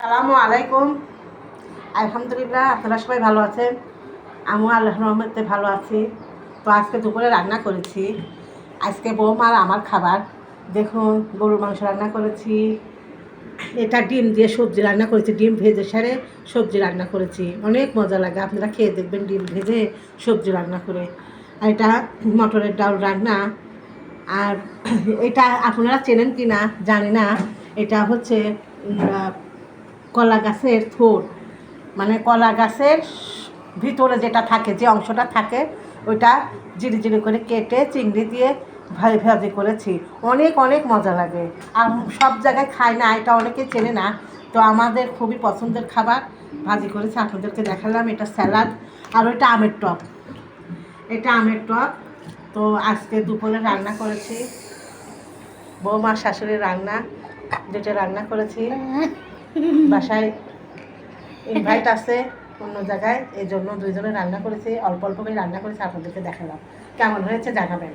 আসসালামু আলাইকুম। আলহামদুলিল্লাহ, আপনারা সবাই ভালো আছেন। আমিও আল্লাহর রহমতে ভালো আছি। তো আজকে দুপুরে রান্না করেছি। আজকে বৌমার আমার খাবার দেখুন, গরুর মাংস রান্না করেছি। এটা ডিম দিয়ে সবজি রান্না করেছি, ডিম ভেজে সারে সবজি রান্না করেছি। অনেক মজা লাগে, আপনারা খেয়ে দেখবেন ডিম ভেজে সবজি রান্না করে। আর এটা মটরের ডাল রান্না। আর এটা আপনারা চেনেন কি না জানি না, এটা হচ্ছে কলা গাছের থোড়, মানে কলা গাছের ভিতরে যেটা থাকে, যে অংশটা থাকে, ওইটা জিরি জিরি করে কেটে চিংড়ি দিয়ে ভাজি করেছি। অনেক অনেক মজা লাগে। আর সব জায়গায় খায় না, এটা অনেকে চেনে না। তো আমাদের খুবই পছন্দের খাবার, ভাজি করেছি, আপনাদেরকে দেখালাম। এটা স্যালাড, আর ওইটা আমের টক। এটা আমের টক। তো আজকে দুপুরে রান্না করেছি, বৌমার শাশুড়ির রান্না, যেটা রান্না করেছি। বাসায় ইনভাইট আছে অন্য জায়গায়, এই জন্য দুইজনে রান্না করেছি, অল্প অল্প করে রান্না করেছি, আপনাদেরকে দেখালাম। কেমন হয়েছে জানাবেন।